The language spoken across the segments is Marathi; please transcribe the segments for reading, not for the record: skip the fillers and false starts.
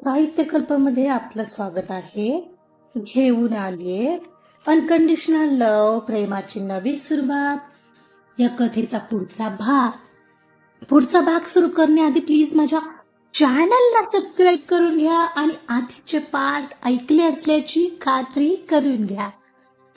साहित्य कल्पमध्ये आपलं स्वागत आहे. घेऊन आलीये अनकंडिशनल लव्ह, प्रेमाची नवी सुरुवात या कथेचा पुढचा भाग सुरू करण्याआधी प्लीज माझ्या चॅनलला सबस्क्राईब करून घ्या आणि आधीचे पार्ट ऐकले असल्याची खात्री करून घ्या.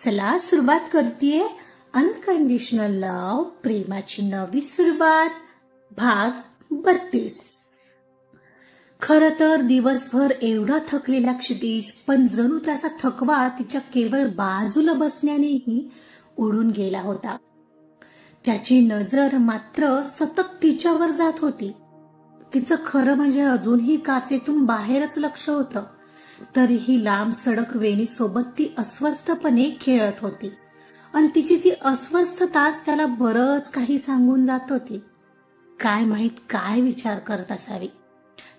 चला सुरुवात करतेय. अनकंडिशनल लव्ह, प्रेमाची नवी सुरुवात, भाग 32. खर तर दिवसभर एवढा थकलेला क्षितिज, पण जणू त्याचा थकवा तिच्या केवळ बाजूला बसण्यानेही उडून गेला होता. त्याची नजर मात्र सतत तिच्यावर जात होती. तिचं खरं म्हणजे अजूनही काचेतून बाहेरच लक्ष होतं. तरीही लांब सडक वेणी सोबत ती अस्वस्थपणे खेळत होती आणि तिची ती अस्वस्थताच त्याला बरंच काही सांगून जात होती. काय माहित काय विचार करत असावी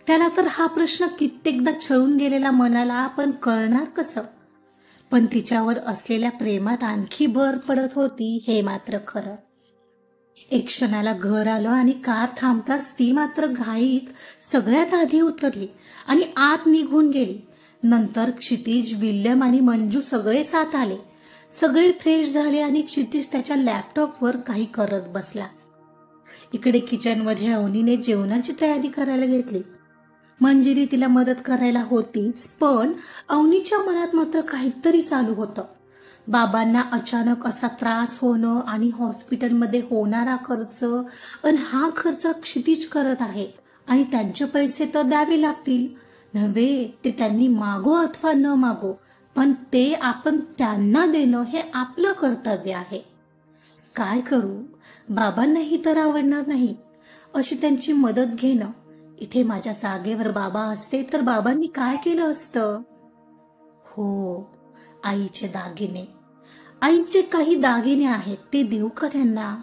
त्याला, तर हा प्रश्न कित्येकदा छळून गेलेला मनाला पण कळणार कसं. पण तिच्यावर असलेल्या प्रेमात आणखी भर पडत होती हे मात्र खरं. एक क्षणाला घर आलं आणि कार थांबताच ती मात्र घाईत सगळ्यात आधी उतरली आणि आत निघून गेली. नंतर क्षितिज, विल्यम आणि मंजू सगळेच आत आले. सगळे फ्रेश झाले आणि क्षितिज त्याच्या लॅपटॉपवर काही करत बसला. इकडे किचनमध्ये अवनीने जेवणाची तयारी करायला घेतली. मंजिरी तिला मदत करायला होतीच, पण अवनीच्या मनात मात्र काहीतरी चालू होतं. बाबांना अचानक असा त्रास होणं आणि हॉस्पिटलमध्ये होणारा खर्च, आणि हा खर्च क्षितिज करत आहे आणि त्यांचे पैसे तर द्यावे लागतील. नव्हे ते त्यांनी मागो अथवा न मागो, पण ते आपण त्यांना देणं हे आपलं कर्तव्य आहे. काय करू, बाबांनाही तर आवडणार नाही अशी त्यांची मदत घेणं. इथे माझ्या जागेवर बाबा असते तर बाबांनी काय केलं असतं. हो, आईचे दागिने. आईचे काही दागिने आहेत, ते देऊ का त्यांना?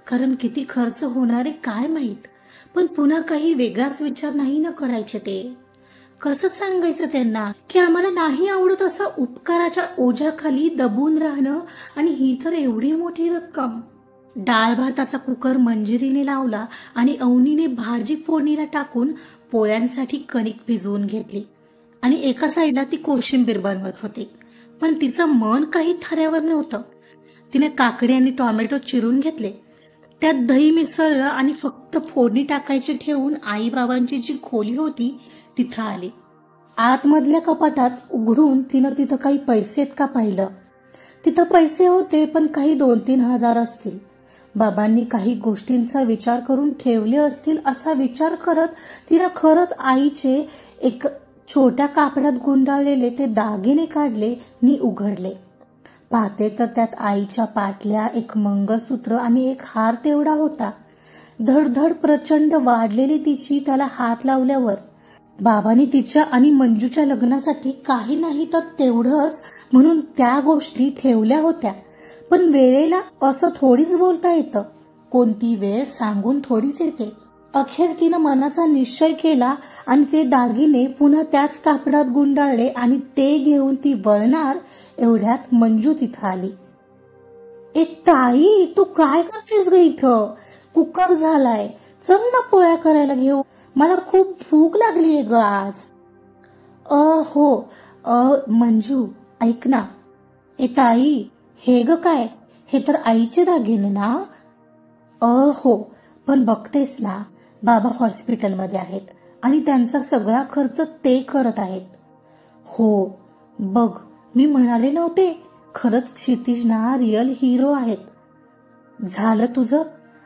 कारण किती खर्च होणारे काय माहित, पण पुन्हा काही वेगळाच विचार नाही ना करायचे. ते कसं सांगायचं त्यांना की आम्हाला नाही आवडत असा उपकाराच्या ओझ्याखाली दबून राहणं, आणि ही तर एवढी मोठी रक्कम. डाळ भाताचा कुकर मंजिरीने लावला आणि अवनीने भाजी फोडणीला टाकून पोळ्यांसाठी कणिक भिजवून घेतली आणि एका साईडला ती कोशिंबीर बनवत होती. पण तिचं मन काही थाऱ्यावर नव्हतं. तिने काकडी आणि टोमॅटो चिरून घेतले, त्यात दही मिसळलं आणि फक्त फोडणी टाकायची ठेवून आई बाबांची जी खोली होती तिथं आली. आतमधल्या कपाटात उघडून तिथं काही पैसे आहेत का पाहिलं. तिथं पैसे होते, पण काही 2-3 हजार असतील. बाबांनी काही गोष्टींचा विचार करून ठेवले असतील असा विचार करत तिनं खरंच आईचे एक छोट्या कापडात गुंडाळलेले ते दागिने काढले आणि उघडले. पाहते तर त्यात आईच्या पाटल्या, एक मंगळसूत्र आणि एक हार तेवढा होता. धडधड प्रचंड वाढलेली तिची त्याला हात लावल्यावर. बाबांनी तिच्या आणि मंजूच्या लग्नासाठी काही नाही तर तेवढंच म्हणून त्या गोष्टी ठेवल्या होत्या. पण वेळेला असं थोडीच बोलता येतं. कोणती वेळ सांगून थोडीच येते. अखेर तिनं मनाचा निश्चय केला आणि ते दागिने पुन्हा त्याच कापडात गुंडाळले आणि ते घेऊन ती वळणार एवढ्यात मंजू तिथं आली. ए ताई, तू काय करतेस ग इथं? कुकर झालाय, चल ना पोळ्या करायला घेऊ, मला खूप भूक लागलीये ग आज. हो मंजू, ऐक ना. ए ताई, हे ग काय, हे तर आईचे दागिने ना? हो, पण बघतेस ना, बाबा हॉस्पिटलमध्ये आहेत आणि त्यांचा सगळा खर्च ते करत आहेत. हो, बघ मी म्हणाले नव्हते, खरंच क्षितिज ना रिअल हिरो आहेत. झालं तुझं,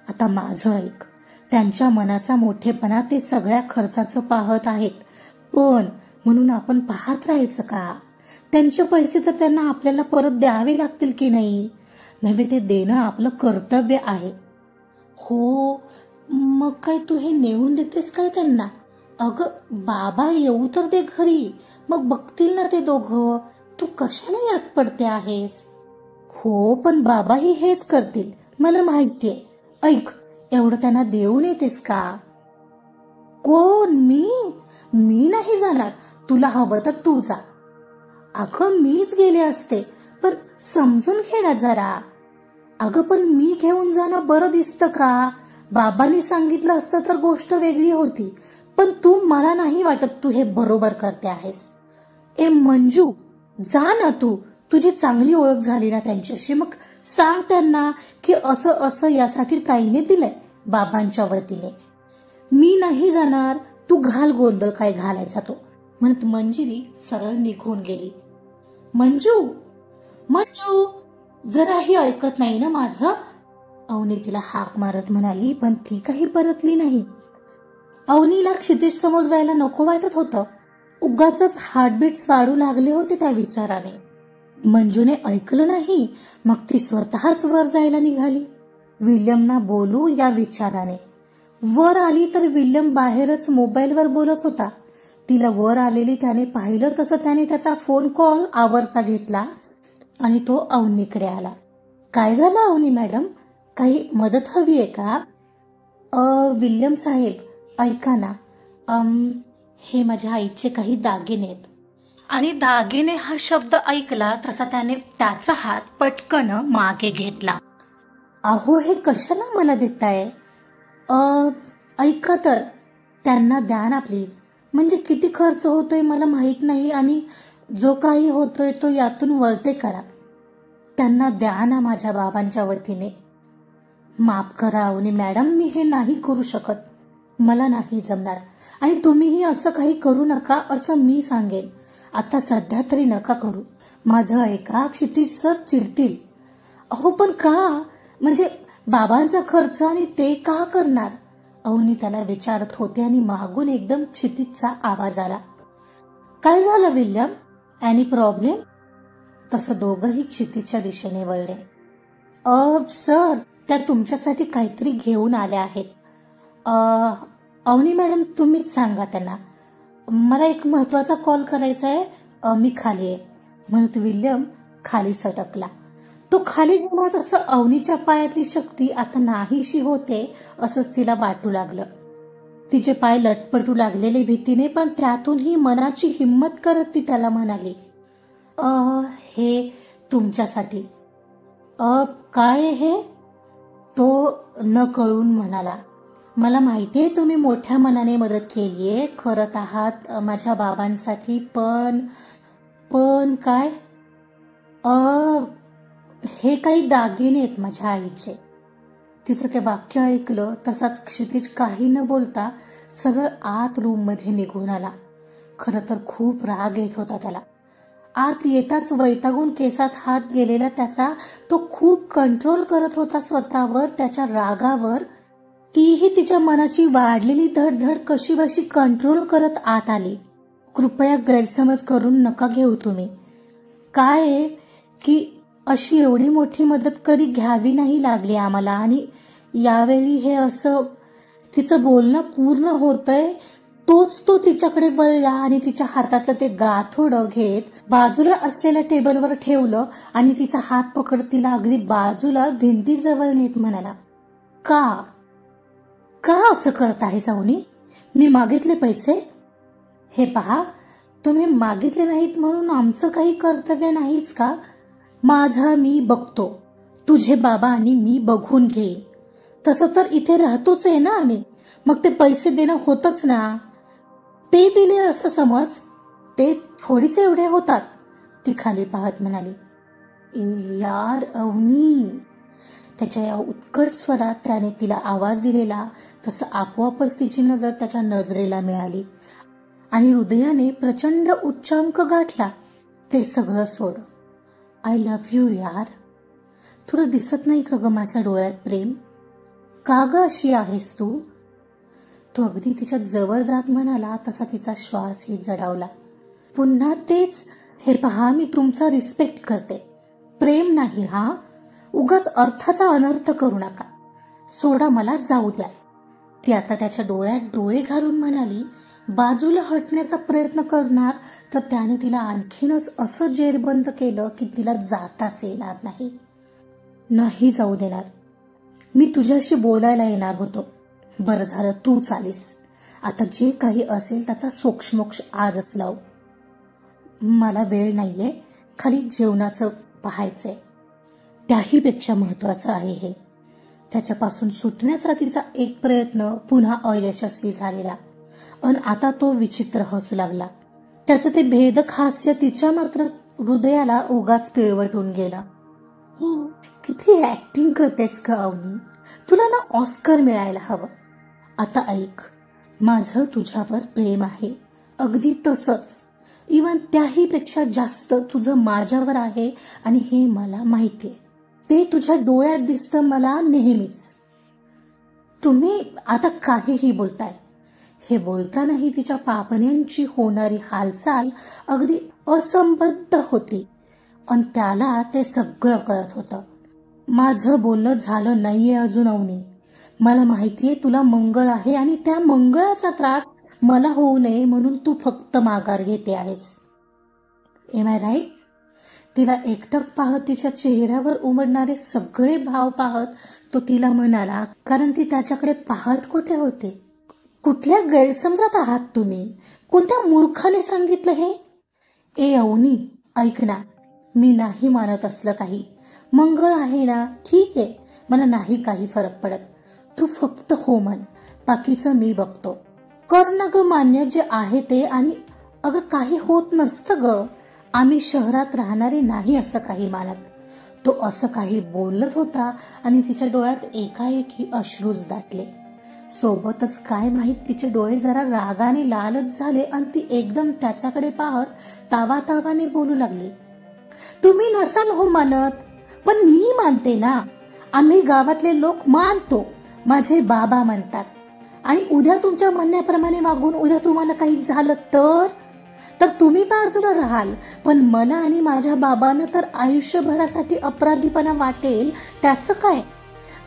आता माझं ऐक. त्यांच्या मनाचा मोठेपणा ते सगळ्या खर्चाचं पाहत आहेत, पण म्हणून आपण पाहत राहायचं का? त्यांचे पैसे तर त्यांना आपल्याला परत द्यावे लागतील की नाही? नव्हे ते देणं आपलं कर्तव्य आहे. हो, मग काय तू हे नेऊन देतेस काय त्यांना? अगं बाबा येऊ तर दे घरी, मग बघतील ना ते दोघं. तू कशाला यात पडते आहेस? हो, पण बाबाही हेच करतील, मला माहितीये. ऐक, एवढं त्यांना देऊन येतेस का? कोण? मी नाही जाणार. तुला हवं तर तू जा. अगं मीच गेले असते, पण समजून घे ना जरा. अगं पण मी घेऊन जाणं बरं दिसतं का? बाबांनी सांगितलं असतं तर गोष्ट वेगळी होती, पण मला नाही वाटत तू हे बरोबर करते आहेस. ए मंजू, जा ना तू, तुझी चांगली ओळख झाली ना त्यांच्याशी, मग सांग त्यांना की असं असं यासाठी ताईने दिलंय बाबांच्या वतीने. मी नाही जाणार, तू घाल गोंधळ काय घालायचा तो, म्हणत मंजिरी सरळ निघून गेली. मंजू, मंजू, जराही ऐकत नाही ना माझं, अवनी तिला हाक मारत म्हणाली, पण ती काही परतली नाही. अवनीला क्षितिज समोर जायला नको वाटत होतं. उगाचच हार्टबीट्स वाढू लागले होते त्या विचाराने. मंजूने ऐकलं नाही, मग ती स्वतःच वर जायला निघाली, विल्यमना बोलू या विचाराने. वर आली तर विल्यम बाहेरच मोबाईलवर बोलत होता. तिला वर आलेली त्याने पाहिलं तसं त्याने त्याचा फोन कॉल आवरता घेतला आणि तो अवनीकडे आला. काय झालं अवनी मॅडम, काही मदत हवी आहे का? विल्यम साहेब, ऐका ना, हे माझ्या आईचे काही दागिने आहेत. आणि दागिने हा शब्द ऐकला तसा त्याने त्याचा हात पटकन मागे घेतला. अहो, हे कशाला मला देताय? ऐका तर, त्यांना द्या ना प्लीज. म्हणजे किती खर्च होतोय मला माहित नाही, आणि जो काही होतोय तो यातून वळते करा. त्यांना द्या ना माझ्या बाबांच्या वतीने. माफ करा अवनी मॅडम, मी हे नाही करू शकत, मला नाही जमणार. आणि तुम्हीही असं काही करू नका असं मी सांगेन. आता सध्या तरी नका करू. माझं ऐका, क्षितिज सर चिडतील. अहो पण का? म्हणजे बाबांचा खर्च आणि ते का करणार? अवनी त्याला विचारत होते आणि मागून एकदम क्षितिजचा आवाज आला. काय झालं विल्यम, एनी प्रॉब्लेम? तसं दोघंही क्षितिजच्या दिशेने वळले. सर, त्या तुमच्यासाठी काहीतरी घेऊन आल्या आहेत. अवनी मॅडम, तुम्हीच सांगा त्यांना. मला एक महत्वाचा कॉल करायचा आहे, मी खाली आहे, म्हणत विल्यम खाली सटकला. तो खाली गेला तसं अवनीच्या पायातली शक्ती आता नाहीशी होते असंच तिला वाटू लागलं. तिचे पाय लटपटू लागलेले भीतीने, पण त्यातूनही मनाची हिम्मत करत ती त्याला म्हणाली, हे तुमच्यासाठी. काय हे? तो न कळून म्हणाला. मला माहितीये तुम्ही मोठ्या मनाने मदत केलीये, करत आहात माझ्या बाबांसाठी, पण काय? हे काही दागिने आहेत माझ्या आईचे. तिचं ते वाक्य ऐकलं तसाच क्षितिज काही न बोलता सरळ आत रूम मध्ये निघून आला. खरं तर खूप राग येत होता त्याला. आत येताच वैतागून केसात हात गेलेला त्याचा तो खूप कंट्रोल करत होता स्वतःवर, त्याच्या रागावर. तीही तिच्या मनाची वाढलेली धडधड कशी बशी कंट्रोल करत आत आली. कृपया गैरसमज करून नका घेऊ तुम्ही. काय आहे की अशी एवढी मोठी मदत कधी घ्यावी नाही लागली आम्हाला, आणि यावेळी हे असं. तिचं बोलणं पूर्ण होतंय तोच तो तिच्याकडे वळला आणि तिच्या हातातलं ते गाठोडं घेत बाजूला असलेल्या टेबलवर ठेवलं आणि तिचा हात पकडत तिला अगदी बाजूला भिंतीजवळ नेत म्हणाला, का असं करत आहे अवनी? मी मागितले पैसे? हे पहा, तुम्ही मागितले नाहीत म्हणून आमचं काही कर्तव्य नाहीच का? माझा मी बघतो, तुझे बाबा आणि मी बघून घेईन. तसं तर इथे राहतोच आहे ना आम्ही, मग ते पैसे देणं होतच ना. ते दिले असं समज, ते थोडीच एवढे होतात. ती खाली पाहत म्हणाली. यार अवनी. त्याच्या या उत्कट स्वरात त्याने तिला आवाज दिलेला तसं आपोआपच तिची नजर त्याच्या नजरेला मिळाली आणि हृदयाने प्रचंड उच्चांक गाठला. ते सगळं सोड. आय लव्ह यू यार. तुला दिसत नाही का ग माझ्या डोळ्यात प्रेम? का ग अशी आहेस तू? तो अगदी तिच्या जवळ जात म्हणाला तसा तिचा श्वासही जडावला. पुन्हा तेच, हे पहा मी तुमचा रिस्पेक्ट करते, प्रेम नाही. हा उगाच अर्थाचा अनर्थ करू नका. सोडा, मला जाऊ द्या. ती आता त्याच्या डोळ्यात डोळे घालून म्हणाली. बाजूला हटण्याचा प्रयत्न करणार तर त्याने तिला आणखीनच असं जेरबंद केलं की तिला जाताच येणार नाही. नाही जाऊ देणार. मी तुझ्याशी बोलायला येणार होतो. बरं झालं तू चालीस. आता जे काही असेल त्याचा सोक्षमोक्ष आजच लाव. मला वेळ नाहीये, खाली जेवणाचं पाहायचंय. त्याहीपेक्षा महत्वाचं आहे हे. त्याच्यापासून सुटण्याचा तिचा एक प्रयत्न पुन्हा अयशस्वी झालेला. आणि आता तो विचित्र हसू लागला. त्याचं ते भेदक हास्य तिच्या मात्र हृदयाला उगाच पिळवटून गेलं. किती ऍक्टिंग करतेस का अवनी, तुला ना ऑस्कर मिळायला हवं. आता ऐक, माझं तुझ्यावर प्रेम आहे, अगदी तसंच, इवन त्याही पेक्षा जास्त तुझं माझ्यावर आहे आणि हे मला माहितीये. ते तुझ्या डोळ्यात दिसतं मला नेहमीच. तुम्ही आता काहीही बोलताय. हे बोलतानाही तिच्या पापण्यांची होणारी हालचाल अगदी असंबद्ध होती आणि त्याला ते सगळं कळत होतं. माझं बोलणं झालं नाहीये अजून अवनी. मला माहितीये तुला मंगळ आहे आणि त्या मंगळाचा त्रास मला होऊ नये म्हणून तू फक्त माघार घेते आहेस. Am I right? तिला एकटक पाहत तिच्या चेहऱ्यावर उमटणारे सगळे भाव पाहत तो तिला म्हणाला, कारण ती त्याच्याकडे पाहत कुठे होते. कुठल्या गैरसमजात आहात तुम्ही? कोणत्या मूर्खाने सांगितलं हे? ए अवनी, ऐक ना, मी नाही मानत असलं काही. मंगळ आहे ना, ठीक आहे, मला नाही काही फरक पडत. तू फक्त हो म्हण, बाकीचं मी बघतो. कर ना ग मान्य जे आहे ते. आणि अगं काही होत नसतं ग, आम्ही शहरात राहणारे नाही असं काही मानत. तो असं काही बोलत होता आणि तिच्या डोळ्यात एकाएकी अश्रूच दाटले. सोबतच काय माहित तिचे डोळे जरा रागाने लालच झाले आणि ती एकदम त्याच्याकडे पाहत तावातावाने बोलू लागली. तुम्ही नसाल हो मानत, पण मी मानते ना. आम्ही गावातले लोक मानतो. माझे बाबा म्हणतात. आणि उद्या तुमच्या म्हणण्याप्रमाणे वागून उद्या तुम्हाला काही झालं तर तुम्ही बाजूला राहाल, पण मला आणि माझ्या बाबांना तर आयुष्यभरासाठी अपराधीपणा वाटेल. त्याचं काय?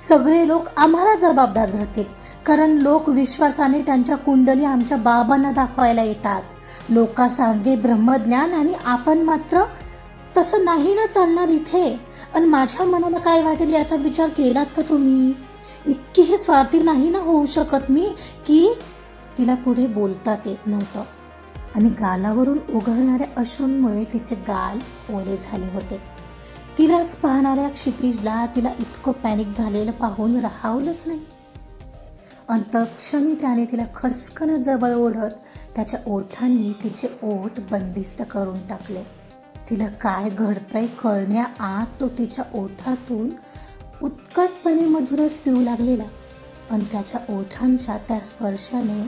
सगळे लोक आम्हाला जबाबदार धरतील, कारण लोक विश्वासाने त्यांच्या कुंडली आमच्या बाबांना दाखवायला येतात. लोका सांगे ब्रह्मज्ञान आणि आपण मात्र तसं नाही ना चालणार इथे. आणि माझ्या मनाला काय वाटेल याचा विचार केलात का तुम्ही? इतकी हे स्वार्थी नाही ना होऊ शकत मी की. तिला पुढे बोलताच येत नव्हतं आणि गालावरून उघडणाऱ्या अश्रूंमुळे तिचे गाल ओले झाले होते. तिलाच पाहणाऱ्या क्षितिजला तिला इतकं पॅनिक झालेलं पाहून राहावलंच नाही. अंतक्षणी त्याने तिला खसकन जवळ ओढत त्याच्या ओठांनी तिचे ओठ बंदिस्त करून टाकले. तिला काय घडतंय कळण्याआत तो तिच्या ओठातून उत्कटपणे मधुरच पिऊ लागलेला आणि त्याच्या ओठांच्या त्या स्पर्शाने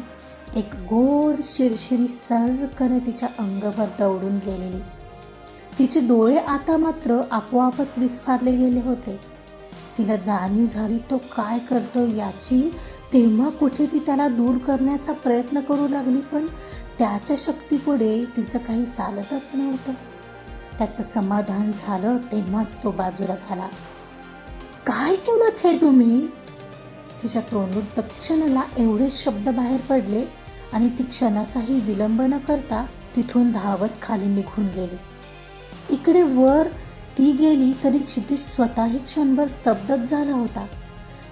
एक गोड शिरशिरी सर्रकन तिच्या अंगभर दौडून गेलेली. तिचे डोळे आता मात्र आपोआपच विस्फारले गेले होते. तिला जाणीव झाली तो काय करतो याची. तेव्हा कुठे ती त्याला दूर करण्याचा प्रयत्न करू लागली, पण त्याच्या शक्तीपुढे तिचं काही चालतच नव्हतं. त्याचं समाधान झालं तेव्हाच तो बाजूला झाला. काय केलं हे तुम्ही? तिच्या तोंडून तत्क्षणाला एवढे शब्द बाहेर पडले आणि ती क्षणाचाही विलंब न करता तिथून धावत खाली निघून गेली. इकडे वर ती गेली तरी क्षितिज स्वतःही क्षणभर स्तब्धच झाला होता.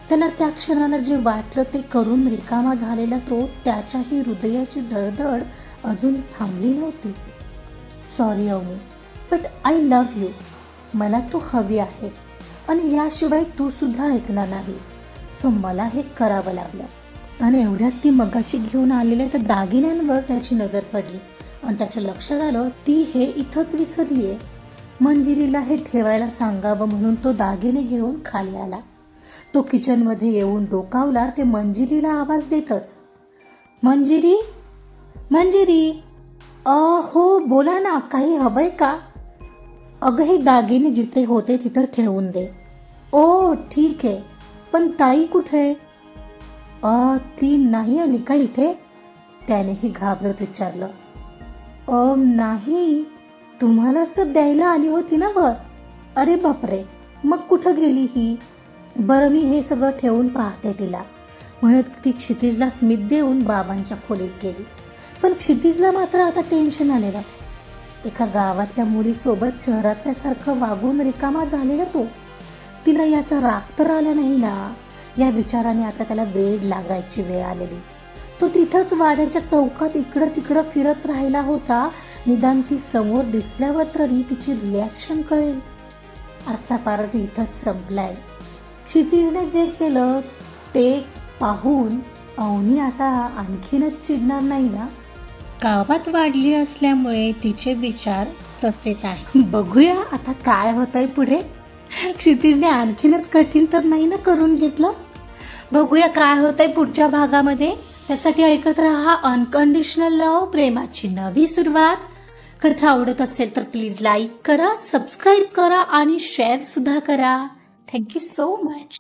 त्याला त्या क्षणाला जे वाटलं ते करून रिकामा झालेला तो त्याच्याही हृदयाची धडधड अजून थांबली नव्हती. Sorry Avani, but I love you. मला तू हवी आहेस आणि याशिवाय तू सुद्धा ऐकणार नाहीस, सो मला हे करावं लागलं. आणि एवढ्यात ती मगाशी घेऊन आलेल्या त्या दागिन्यांवर त्याची नजर पडली आणि त्याच्या लक्षात आलं ती हे इथंच विसरलीये. मंजिरीला हे ठेवायला सांगावं म्हणून तो दागिने घेऊन खाली आला. तो किचनमध्ये येऊन डोकावला ते मंजिरीला आवाज देतच, मंजिरी, मंजिरी. हो बोला ना, काही हवंय का? अगं हे दागिने जिथे होते तिथं ठेवून दे. ओ ठीक आहे, पण ताई कुठे? ती नाही आली का इथे? त्यानेही घाबरत विचारलं. नाही, तुम्हालाच तर द्यायला आली होती ना वर. अरे बापरे, मग कुठं गेली ही? बरं मी हे सगळं ठेवून पाहते तिला, म्हणत ती क्षितिजला स्मित देऊन बाबांच्या खोलीत गेली. पण क्षितिजला मात्र आता टेन्शन आलेलं. एका गावातल्या मुलीसोबत शहरातल्यासारखं वागून रिकामा झालेला तो. तिला याचा राग तर आला नाही ना. या विचाराने आता त्याला वेड लागायची वेळ आलेली. तो तिथंच वाड्याच्या चौकात इकडं तिकडं फिरत राहिला होता. निदान ती समोर दिसल्यावर तरी तिची रिॲक्शन कळेल. आजचा पार्टी इथंच संपलाय. क्षितिजने जे केलं ते पाहून अवनी आता आणखीनच चिडणार नाही ना? गावात वाढली असल्यामुळे तिचे विचार तसेच आहे. बघूया आता काय होतंय पुढे. क्षितिजने आणखीनच कठीण तर नाही ना करून घेतलं. बघूया काय होतंय पुढच्या भागामध्ये. त्यासाठी ऐकत राहा अनकंडिशनल लव्ह, प्रेमाची नवी सुरुवात. कथा आवडत असेल तर प्लीज लाईक करा, सबस्क्राईब करा आणि शेअर सुद्धा करा. Thank you so much.